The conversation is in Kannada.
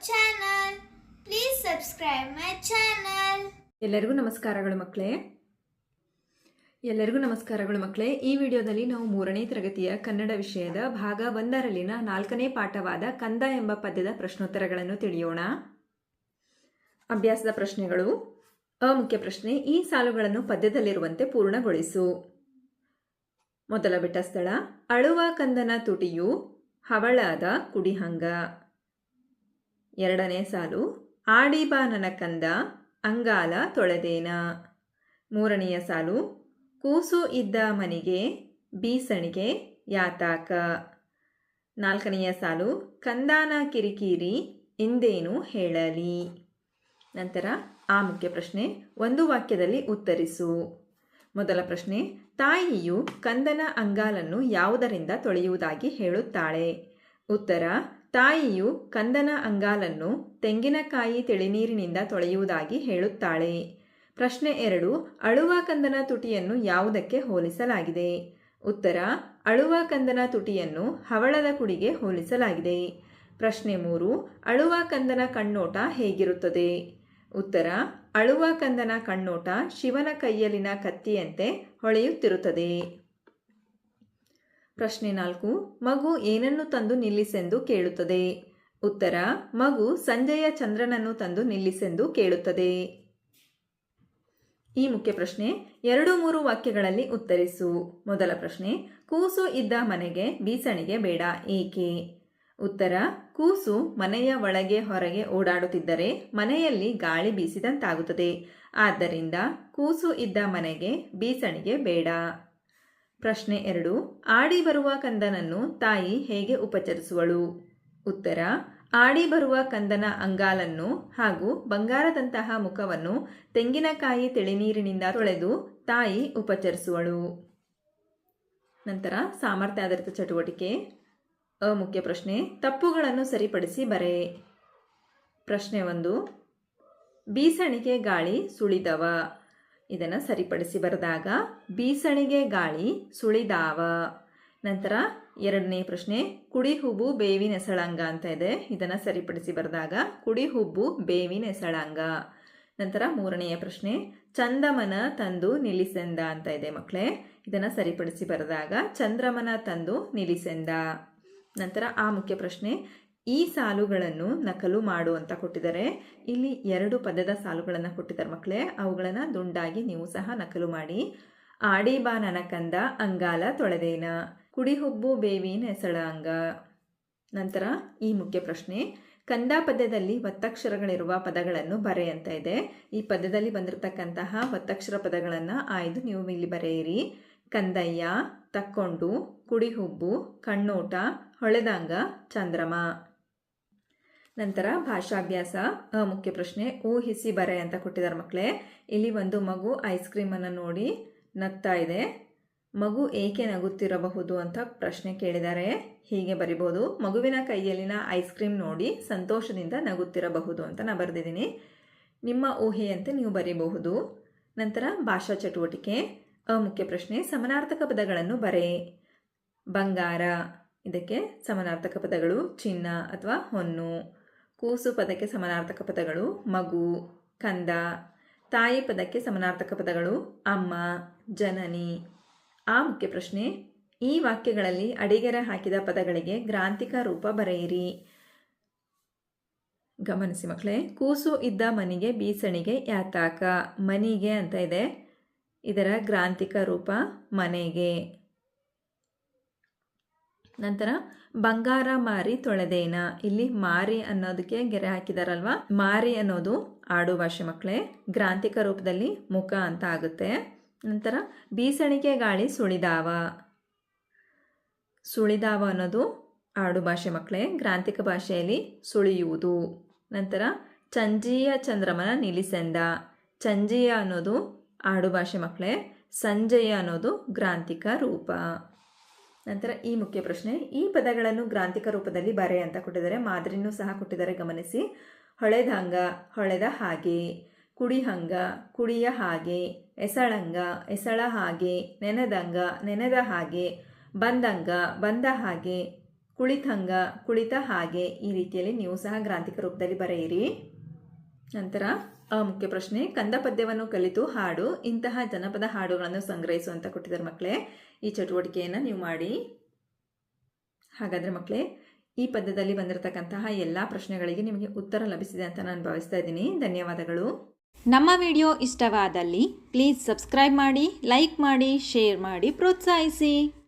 channel. Please subscribe my channel. ಎಲ್ಲರಿಗೂ ನಮಸ್ಕಾರಗಳು ಮಕ್ಕಳೇ. ಈ ವಿಡಿಯೋದಲ್ಲಿ ನಾವು 3ನೇ ತರಗತಿಯ ಕನ್ನಡ ವಿಷಯದ ಭಾಗ 1ರಲ್ಲಿನ 4ನೇ ಪಾಠವಾದ ಕಂದ ಎಂಬ ಪದ್ಯದ ಪ್ರಶ್ನೋತ್ತರಗಳನ್ನು ತಿಳಿಯೋಣ. ಅಭ್ಯಾಸದ ಪ್ರಶ್ನೆಗಳು. ಮುಖ್ಯ ಪ್ರಶ್ನೆ, ಈ ಸಾಲುಗಳನ್ನು ಪದ್ಯದಲ್ಲಿರುವಂತೆ ಪೂರ್ಣಗೊಳಿಸು. ಮೊದಲ ಬಿಟ್ಟ ಸ್ಥಳ, ಅಳುವ ಕಂದನ ತುಟಿಯು ಹವಳದ ಕುಡಿಹಂಗ. ಎರಡನೇ ಸಾಲು, ಆಡಿಬಾ ನನ್ನ ಕಂದ ಅಂಗಾಲ ತೊಳೆದೇನ. ಮೂರನೆಯ ಸಾಲು, ಕೂಸು ಇದ್ದ ಮನಿಗೆ ಬೀಸಣಿಗೆ ಯಾತಾಕ. ನಾಲ್ಕನೆಯ ಸಾಲು, ಕಂದಾನ ಕಿರಿಕಿರಿ ಇಂದೇನು ಹೇಳಲಿ. ನಂತರ ಮುಖ್ಯ ಪ್ರಶ್ನೆ, ಒಂದು ವಾಕ್ಯದಲ್ಲಿ ಉತ್ತರಿಸು. ಮೊದಲ ಪ್ರಶ್ನೆ, ತಾಯಿಯು ಕಂದನ ಅಂಗಾಲನ್ನು ಯಾವುದರಿಂದ ತೊಳೆಯುವುದಾಗಿ ಹೇಳುತ್ತಾಳೆ? ಉತ್ತರ, ತಾಯಿಯು ಕಂದನ ಅಂಗಾಲನ್ನು ತೆಂಗಿನಕಾಯಿ ತಿಳಿನೀರಿನಿಂದ ತೊಳೆಯುವುದಾಗಿ ಹೇಳುತ್ತಾಳೆ. ಪ್ರಶ್ನೆ 2, ಅಳುವ ಕಂದನ ತುಟಿಯನ್ನು ಯಾವುದಕ್ಕೆ ಹೋಲಿಸಲಾಗಿದೆ? ಉತ್ತರ, ಅಳುವ ಕಂದನ ತುಟಿಯನ್ನು ಹವಳದ ಕುಡಿಗೆ ಹೋಲಿಸಲಾಗಿದೆ. ಪ್ರಶ್ನೆ 3, ಅಳುವ ಕಂದನ ಕಣ್ಣೋಟ ಹೇಗಿರುತ್ತದೆ? ಉತ್ತರ, ಅಳುವ ಕಂದನ ಕಣ್ಣೋಟ ಶಿವನ ಕೈಯಲ್ಲಿನ ಕತ್ತಿಯಂತೆ ಹೊಳೆಯುತ್ತಿರುತ್ತದೆ. ಪ್ರಶ್ನೆ 4, ಮಗು ಏನನ್ನು ತಂದು ನಿಲ್ಲಿಸೆಂದು ಕೇಳುತ್ತದೆ? ಉತ್ತರ, ಮಗು ಸಂಜೆಯ ಚಂದ್ರನನ್ನು ತಂದು ನಿಲ್ಲಿಸೆಂದು ಕೇಳುತ್ತದೆ. ಈ ಮುಖ್ಯ ಪ್ರಶ್ನೆ 2-3 ವಾಕ್ಯಗಳಲ್ಲಿ ಉತ್ತರಿಸು. ಮೊದಲ ಪ್ರಶ್ನೆ, ಕೂಸು ಇದ್ದ ಮನೆಗೆ ಬೀಸಣಿಗೆ ಬೇಡ, ಏಕೆ? ಉತ್ತರ, ಕೂಸು ಮನೆಯ ಒಳಗೆ ಹೊರಗೆ ಓಡಾಡುತ್ತಿದ್ದರೆ ಮನೆಯಲ್ಲಿ ಗಾಳಿ ಬೀಸಿದಂತಾಗುತ್ತದೆ. ಆದ್ದರಿಂದ ಕೂಸು ಇದ್ದ ಮನೆಗೆ ಬೀಸಣಿಗೆ ಬೇಡ. ಪ್ರಶ್ನೆ 2, ಆಡಿ ಬರುವ ಕಂದನನ್ನು ತಾಯಿ ಹೇಗೆ ಉಪಚರಿಸುವಳು? ಉತ್ತರ, ಆಡಿ ಬರುವ ಕಂದನ ಅಂಗಾಲನ್ನು ಹಾಗೂ ಬಂಗಾರದಂತಹ ಮುಖವನ್ನು ತೆಂಗಿನಕಾಯಿ ತಿಳಿನೀರಿನಿಂದ ತೊಳೆದು ತಾಯಿ ಉಪಚರಿಸುವಳು. ನಂತರ ಸಾಮರ್ಥ್ಯ ಆಧಾರಿತ ಚಟುವಟಿಕೆ. ಮುಖ್ಯ ಪ್ರಶ್ನೆ, ತಪ್ಪುಗಳನ್ನು ಸರಿಪಡಿಸಿ ಬರೆ. ಪ್ರಶ್ನೆ 1, ಬೀಸಣಿಗೆ ಗಾಳಿ ಸುಳಿದವ. ಇದನ್ನು ಸರಿಪಡಿಸಿ ಬರೆದಾಗ ಬೀಸಣಿಗೆ ಗಾಳಿ ಸುಳಿದಾವ. ನಂತರ 2ನೇ ಪ್ರಶ್ನೆ, ಕುಡಿ ಹುಬ್ಬು ಬೇವಿನೆಸಳಂಗ ಅಂತ ಇದೆ. ಇದನ್ನು ಸರಿಪಡಿಸಿ ಬರೆದಾಗ ಕುಡಿ ಹುಬ್ಬು ಬೇವಿನೆಸಳಂಗ. ನಂತರ 3ನೆಯ ಪ್ರಶ್ನೆ, ಚಂದಮನ ತಂದು ನಿಲ್ಲಿಸೆಂದ ಅಂತ ಇದೆ ಮಕ್ಕಳೇ. ಇದನ್ನು ಸರಿಪಡಿಸಿ ಬರೆದಾಗ ಚಂದ್ರಮನ ತಂದು ನಿಲ್ಲಿಸೆಂದ. ನಂತರ ಮುಖ್ಯ ಪ್ರಶ್ನೆ, ಈ ಸಾಲುಗಳನ್ನು ನಕಲು ಮಾಡು ಅಂತ ಕೊಟ್ಟಿದ್ದಾರೆ. ಇಲ್ಲಿ 2 ಪದ್ಯದ ಸಾಲುಗಳನ್ನು ಕೊಟ್ಟಿದ್ದಾರೆ ಮಕ್ಕಳೇ. ಅವುಗಳನ್ನು ದುಂಡಾಗಿ ನೀವು ಸಹ ನಕಲು ಮಾಡಿ. ಆಡಿಬಾ ನನ್ನ ಕಂದ ಅಂಗಾಲ ತೊಳೆದೇನ, ಕುಡಿಹುಬ್ಬು ಬೇವಿನ ಹೆಸಳಂಗ. ನಂತರ ಈ ಮುಖ್ಯ ಪ್ರಶ್ನೆ, ಕಂದ ಪದ್ಯದಲ್ಲಿ ಒತ್ತಕ್ಷರಗಳಿರುವ ಪದಗಳನ್ನು ಬರೆ ಅಂತ ಇದೆ. ಈ ಪದ್ಯದಲ್ಲಿ ಬಂದಿರತಕ್ಕಂತಹ ಒತ್ತಕ್ಷರ ಪದಗಳನ್ನು ಆಯ್ದು ನೀವು ಇಲ್ಲಿ ಬರೆಯಿರಿ. ಕಂದಯ್ಯ, ತಕ್ಕೊಂಡು, ಕುಡಿಹುಬ್ಬು, ಕಣ್ಣೋಟ, ಹೊಳೆದಂಗ, ಚಂದ್ರಮ. ನಂತರ ಭಾಷಾಭ್ಯಾಸ. ಮುಖ್ಯ ಪ್ರಶ್ನೆ, ಊಹಿಸಿ ಬರೆ ಅಂತ ಕೊಟ್ಟಿದ್ದಾರೆ ಮಕ್ಕಳೇ. ಇಲ್ಲಿ ಒಂದು ಮಗು ಐಸ್ ಕ್ರೀಮನ್ನು ನೋಡಿ ನಗ್ತಾ ಇದೆ. ಮಗು ಏಕೆ ನಗುತ್ತಿರಬಹುದು ಅಂತ ಪ್ರಶ್ನೆ ಕೇಳಿದ್ದಾರೆ. ಹೀಗೆ ಬರಿಬೋದು, ಮಗುವಿನ ಕೈಯಲ್ಲಿನ ಐಸ್ ಕ್ರೀಮ್ ನೋಡಿ ಸಂತೋಷದಿಂದ ನಗುತ್ತಿರಬಹುದು ಅಂತ ನಾನು ಬರೆದಿದ್ದೀನಿ. ನಿಮ್ಮ ಊಹೆಯಂತೆ ನೀವು ಬರೀಬಹುದು. ನಂತರ ಭಾಷಾ ಚಟುವಟಿಕೆ. ಮುಖ್ಯ ಪ್ರಶ್ನೆ, ಸಮನಾರ್ಥಕ ಪದಗಳನ್ನು ಬರೆ. ಬಂಗಾರ, ಇದಕ್ಕೆ ಸಮನಾರ್ಥಕ ಪದಗಳು ಚಿನ್ನ ಅಥವಾ ಹೊನ್ನು. ಕೂಸು ಪದಕ್ಕೆ ಸಮನಾರ್ಥಕ ಪದಗಳು ಮಗು, ಕಂದ. ತಾಯಿ ಪದಕ್ಕೆ ಸಮನಾರ್ಥಕ ಪದಗಳು ಅಮ್ಮ, ಜನನಿ. ಮುಖ್ಯ ಪ್ರಶ್ನೆ, ಈ ವಾಕ್ಯಗಳಲ್ಲಿ ಅಡಿಗೆರೆ ಹಾಕಿದ ಪದಗಳಿಗೆ ಗ್ರಾಂಥಿಕ ರೂಪ ಬರೆಯಿರಿ. ಗಮನಿಸಿ ಮಕ್ಕಳೇ, ಕೂಸು ಇದ್ದ ಮನಿಗೆ ಬೀಸಣಿಗೆ ಯಾತಾಕ. ಮನಿಗೆ ಅಂತ ಇದೆ, ಇದರ ಗ್ರಾಂಥಿಕ ರೂಪ ಮನೆಗೆ. ನಂತರ ಬಂಗಾರ ಮಾರಿ ತೊಳೆದೇನ. ಇಲ್ಲಿ ಮಾರಿ ಅನ್ನೋದಕ್ಕೆ ಗೆರೆ ಹಾಕಿದಾರಲ್ವ, ಮಾರಿ ಅನ್ನೋದು ಆಡು ಭಾಷೆ ಮಕ್ಕಳೇ. ಗ್ರಾಂಥಿಕ ರೂಪದಲ್ಲಿ ಮುಖ ಅಂತ ಆಗುತ್ತೆ. ನಂತರ ಬೀಸಣಿಗೆ ಗಾಳಿ ಸುಳಿದಾವ. ಸುಳಿದಾವ ಅನ್ನೋದು ಆಡು ಭಾಷೆ ಮಕ್ಕಳೇ. ಗ್ರಾಂಥಿಕ ಭಾಷೆಯಲ್ಲಿ ಸುಳಿಯುವುದು. ನಂತರ ಚಂಜೀಯ ಚಂದ್ರಮನ ನಿಲ್ಲಿಸೆಂದ. ಚಂಜೀಯ ಅನ್ನೋದು ಆಡು ಭಾಷೆ ಮಕ್ಕಳೇ. ಸಂಜೆಯ ಅನ್ನೋದು ಗ್ರಾಂಥಿಕ ರೂಪ. ನಂತರ ಈ ಮುಖ್ಯ ಪ್ರಶ್ನೆ, ಈ ಪದಗಳನ್ನು ಗ್ರಾಂಥಿಕ ರೂಪದಲ್ಲಿ ಬರೆ ಅಂತ ಕೊಟ್ಟಿದ್ದಾರೆ. ಮಾದರಿನೂ ಸಹ ಕೊಟ್ಟಿದ್ದಾರೆ, ಗಮನಿಸಿ. ಹೊಳೆದಂಗ, ಹೊಳೆದ ಹಾಗೆ. ಕುಡಿಹಂಗ, ಕುಡಿಯ ಹಾಗೆ. ಎಸಳಂಗ, ಎಸಳ ಹಾಗೆ. ನೆನೆದಂಗ, ನೆನೆದ ಹಾಗೆ. ಬಂದಂಗ, ಬಂದ ಹಾಗೆ. ಕುಳಿತಂಗ, ಕುಳಿತ ಹಾಗೆ, ಈ ರೀತಿಯಲ್ಲಿ ನೀವು ಸಹ ಗ್ರಾಂಥಿಕ ರೂಪದಲ್ಲಿ ಬರೆಯಿರಿ. ನಂತರ ಮುಖ್ಯ ಪ್ರಶ್ನೆ, ಕಂದ ಪದ್ಯವನ್ನು ಕಲಿತು ಹಾಡು, ಇಂತಹ ಜನಪದ ಹಾಡುಗಳನ್ನು ಸಂಗ್ರಹಿಸು ಅಂತ ಕೊಟ್ಟಿದ್ದಾರೆ ಮಕ್ಕಳೇ. ಈ ಚಟುವಟಿಕೆಯನ್ನು ನೀವು ಮಾಡಿ. ಹಾಗಾದರೆ ಮಕ್ಕಳೇ, ಈ ಪದ್ಯದಲ್ಲಿ ಬಂದಿರತಕ್ಕಂತಹ ಎಲ್ಲ ಪ್ರಶ್ನೆಗಳಿಗೆ ನಿಮಗೆ ಉತ್ತರ ಲಭಿಸಿದೆ ಅಂತ ನಾನು ಭಾವಿಸ್ತಾ ಇದ್ದೀನಿ. ಧನ್ಯವಾದಗಳು. ನಮ್ಮ ವಿಡಿಯೋ ಇಷ್ಟವಾದಲ್ಲಿ ಪ್ಲೀಸ್ ಸಬ್ಸ್ಕ್ರೈಬ್ ಮಾಡಿ, ಲೈಕ್ ಮಾಡಿ, ಶೇರ್ ಮಾಡಿ, ಪ್ರೋತ್ಸಾಹಿಸಿ.